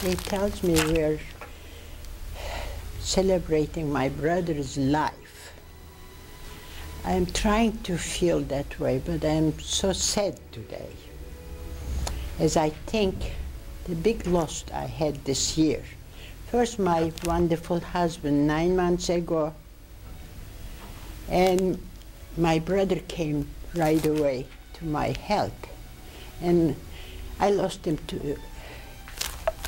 He tells me we're celebrating my brother's life. I'm trying to feel that way, but I'm so sad today, as I think the big loss I had this year. First, my wonderful husband 9 months ago, and my brother came right away to my help, and I lost him a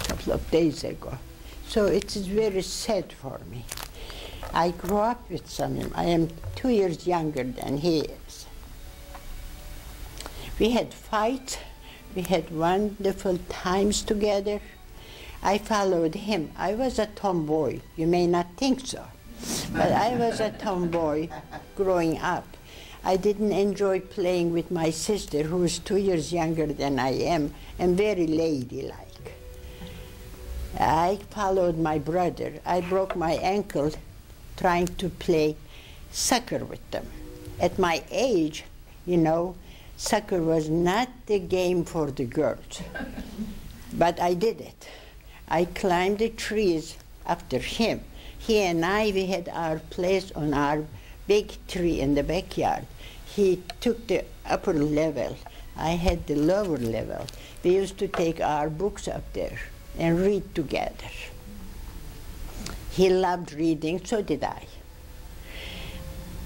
couple of days ago. So it is very sad for me. I grew up with Samim. I am 2 years younger than he is. We had fights. We had wonderful times together. I followed him. I was a tomboy. You may not think so, but I was a tomboy growing up. I didn't enjoy playing with my sister, who is 2 years younger than I am, and very ladylike. I followed my brother. I broke my ankle trying to play soccer with them. At my age, you know, soccer was not the game for the girls. But I did it. I climbed the trees after him. He and I, we had our place on our big tree in the backyard. He took the upper level. I had the lower level. We used to take our books up there and read together. He loved reading, so did I.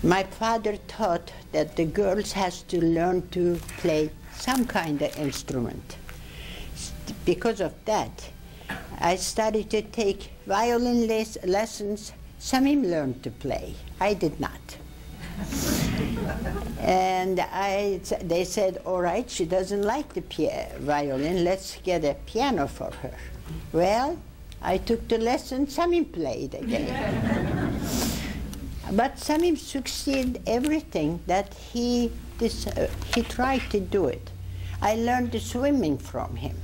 My father thought that the girls has to learn to play some kind of instrument. Because of that, I started to take violin lessons. Samim learned to play. I did not. And they said, all right, she doesn't like the violin, let's get a piano for her. Well, I took the lesson, Samim played again. But Samim succeeded everything that he tried to do it. I learned the swimming from him.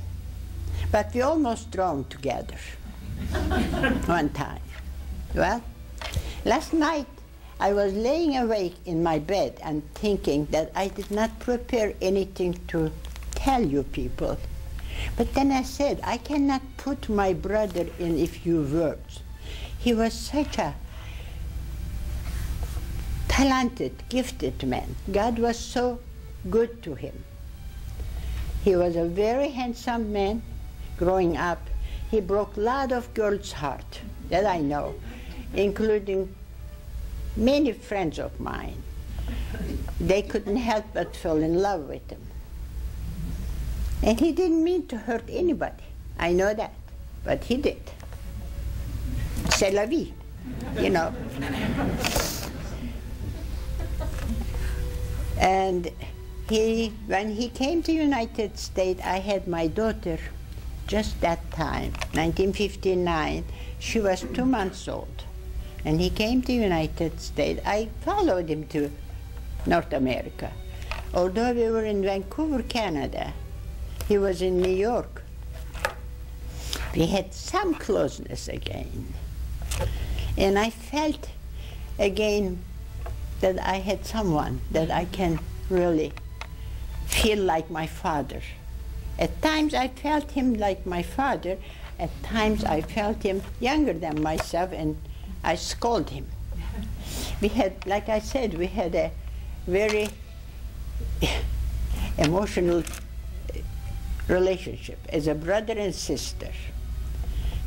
But we almost drowned together one time. Well, last night I was laying awake in my bed and thinking that I did not prepare anything to tell you people. But then I said, I cannot put my brother in a few words. He was such a talented, gifted man. God was so good to him. He was a very handsome man growing up. He broke a lot of girls' heart, that I know, including many friends of mine. They couldn't help but fall in love with him. And he didn't mean to hurt anybody. I know that, but he did. C'est la vie, you know. And when he came to the United States, I had my daughter just that time, 1959. She was 2 months old. And he came to the United States. I followed him to North America. Although we were in Vancouver, Canada, he was in New York. We had some closeness again. And I felt again that I had someone that I can really feel like my father. At times I felt him like my father. At times I felt him younger than myself, and I scolded him. We had, like I said, we had a very emotional relationship as a brother and sister.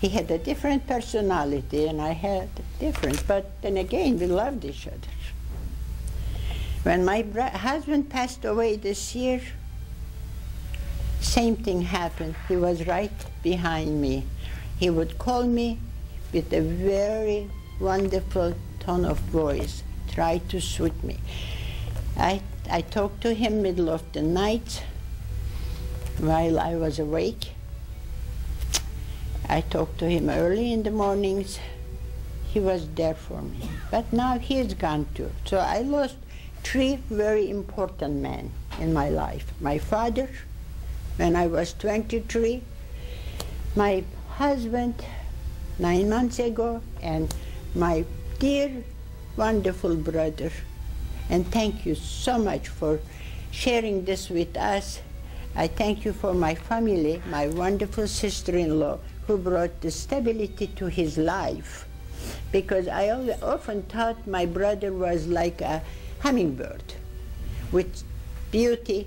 He had a different personality and I had different, but then again, we loved each other. When my husband passed away this year, same thing happened. He was right behind me. He would call me with a very wonderful tone of voice, try to soothe me. I talked to him middle of the night while I was awake. I talked to him early in the mornings. He was there for me. But now he is gone too. So I lost 3 very important men in my life. My father, when I was 23, my husband 9 months ago, and my dear, wonderful brother. And thank you so much for sharing this with us. I thank you for my family, my wonderful sister-in-law, who brought the stability to his life. Because I often thought my brother was like a hummingbird with beauty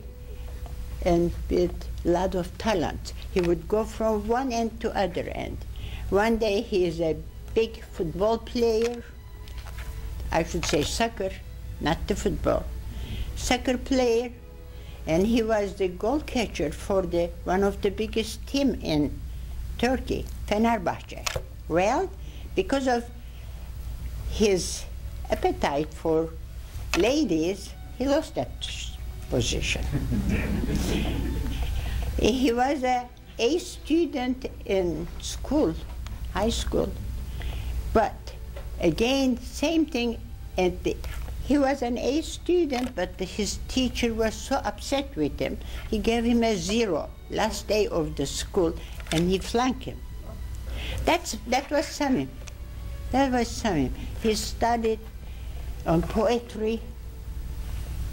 and with a lot of talent. He would go from one end to other end. One day he is a big football player, I should say soccer, not the football, soccer player, and he was the goal catcher for one of the biggest team in Turkey, Fenerbahce. Well, because of his appetite for ladies, he lost that position. He was an A student in school, high school, but again, same thing. He was an A student, but his teacher was so upset with him, he gave him a 0 last day of the school, and he flunked him. That was Samim. That was Samim. He studied on poetry.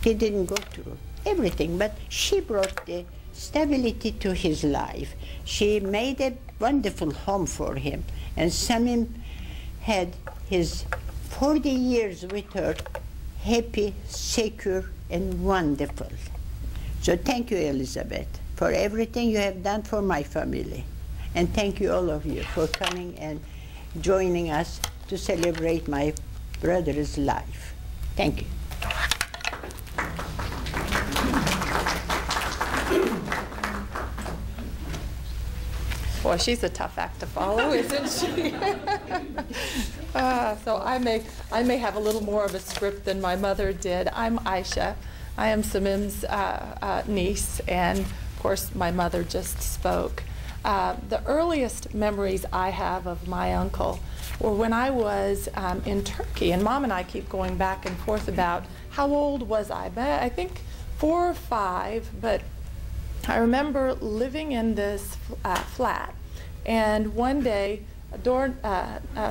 He didn't go through everything, but she brought the stability to his life. She made a wonderful home for him, and Samim had his 40 years with her, happy, secure, and wonderful. So thank you, Elizabeth, for everything you have done for my family. And thank you, all of you, for coming and joining us to celebrate my brother's life. Thank you. Boy, she's a tough act to follow, isn't she? So I may have a little more of a script than my mother did. I'm Aisha. I am Samim's niece, and of course my mother just spoke. The earliest memories I have of my uncle were when I was in Turkey, and Mom and I keep going back and forth about how old was I. But I think 4 or 5, but I remember living in this flat, and one day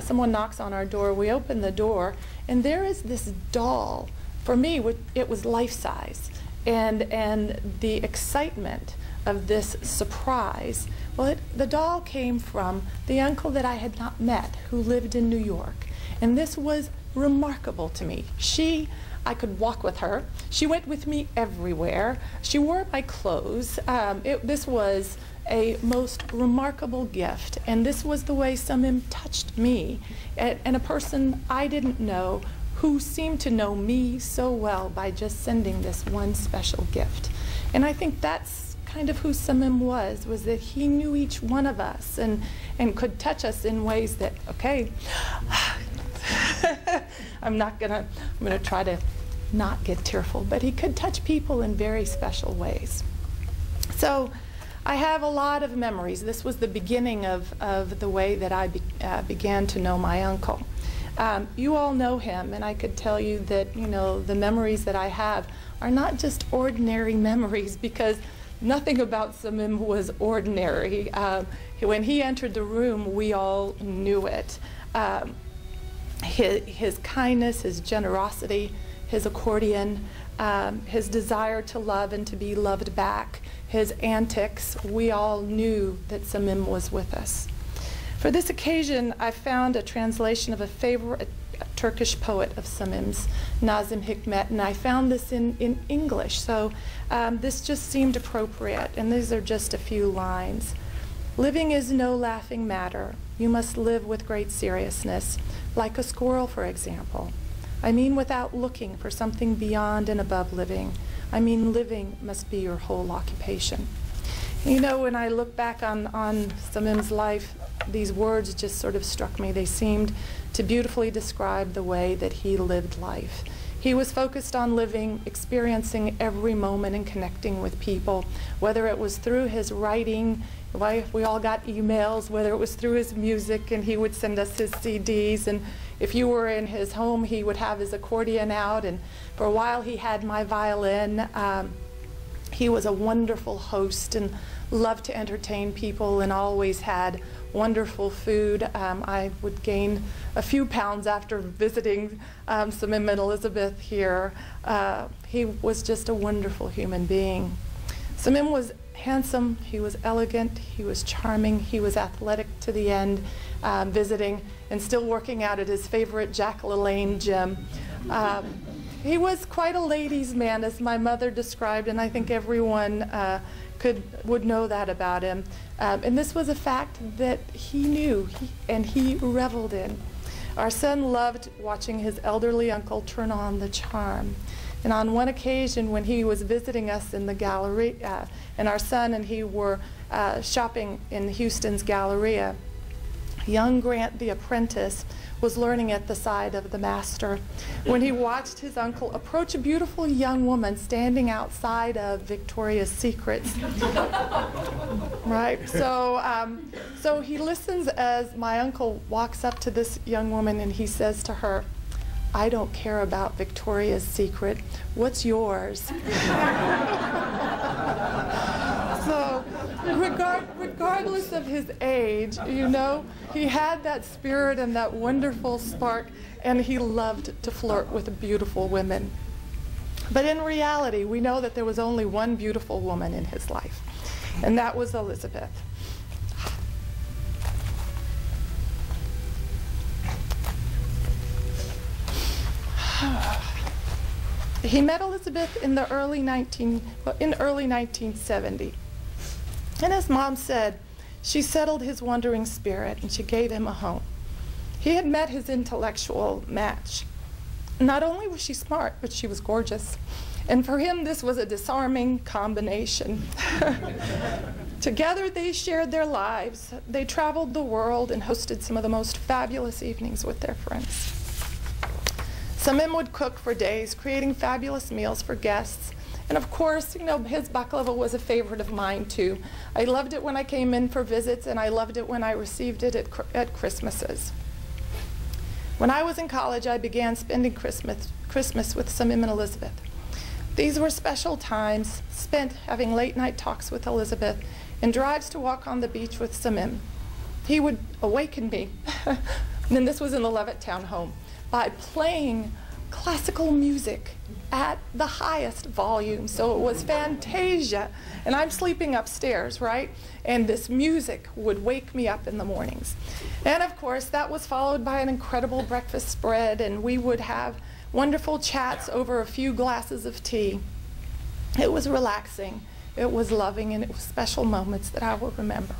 someone knocks on our door. We open the door, and there is this doll. For me, it was life-size, and the excitement of this surprise. Well, the doll came from the uncle that I had not met, who lived in New York, and this was remarkable to me. I could walk with her. She went with me everywhere. She wore my clothes. This was a most remarkable gift, and this was the way Samim touched me, and a person I didn't know who seemed to know me so well by just sending this one special gift. And I think that's kind of who Samim was that he knew each one of us and could touch us in ways that, okay, I'm gonna try to not get tearful, but he could touch people in very special ways. So I have a lot of memories. This was the beginning of the way that I began to know my uncle. You all know him, and I could tell you that, the memories that I have are not just ordinary memories, because nothing about Samim was ordinary. When he entered the room, we all knew it. His kindness, his generosity, his accordion, his desire to love and to be loved back, his antics, we all knew that Samim was with us. For this occasion, I found a translation of a favorite Turkish poet of Samim's, Nazım Hikmet, and I found this in English, so this just seemed appropriate, and these are just a few lines. Living is no laughing matter. You must live with great seriousness, like a squirrel, for example. I mean without looking for something beyond and above living. I mean living must be your whole occupation. When I look back on Samim's life, these words just sort of struck me. They seemed to beautifully describe the way that he lived life. He was focused on living, experiencing every moment and connecting with people, whether it was through his writing. We all got emails, whether it was through his music, and he would send us his CDs, and if you were in his home, he would have his accordion out, and for a while he had my violin. He was a wonderful host and loved to entertain people and always had wonderful food. I would gain a few pounds after visiting Samim and Elizabeth here. He was just a wonderful human being. Samim was handsome, he was elegant, he was charming, he was athletic to the end, visiting and still working out at his favorite Jack LaLanne gym. He was quite a ladies' man, as my mother described, and I think everyone would know that about him. And this was a fact that he knew and he reveled in. Our son loved watching his elderly uncle turn on the charm. And on one occasion when he was visiting us in the gallery, and our son and he were shopping in Houston's Galleria, young Grant the apprentice was learning at the side of the master when he watched his uncle approach a beautiful young woman standing outside of Victoria's Secrets. Right? So he listens as my uncle walks up to this young woman and he says to her, "I don't care about Victoria's Secret. What's yours?" So, regardless of his age, you know, he had that spirit and that wonderful spark, and he loved to flirt with beautiful women. But in reality, we know that there was only one beautiful woman in his life, and that was Elizabeth. He met Elizabeth in the early 1970. And as Mom said, she settled his wandering spirit and she gave him a home. He had met his intellectual match. Not only was she smart, but she was gorgeous. And for him, this was a disarming combination. Together, they shared their lives. They traveled the world and hosted some of the most fabulous evenings with their friends. Samim would cook for days, creating fabulous meals for guests. And of course, you know, his baklava was a favorite of mine too. I loved it when I came in for visits, and I loved it when I received it at Christmases. When I was in college, I began spending Christmas with Samim and Elizabeth. These were special times spent having late-night talks with Elizabeth and drives to walk on the beach with Samim. He would awaken me, and this was in the Levittown home, by playing classical music at the highest volume. So it was Fantasia, and I'm sleeping upstairs, right? And this music would wake me up in the mornings. And of course, that was followed by an incredible breakfast spread, and we would have wonderful chats over a few glasses of tea. It was relaxing, it was loving, and it was special moments that I will remember.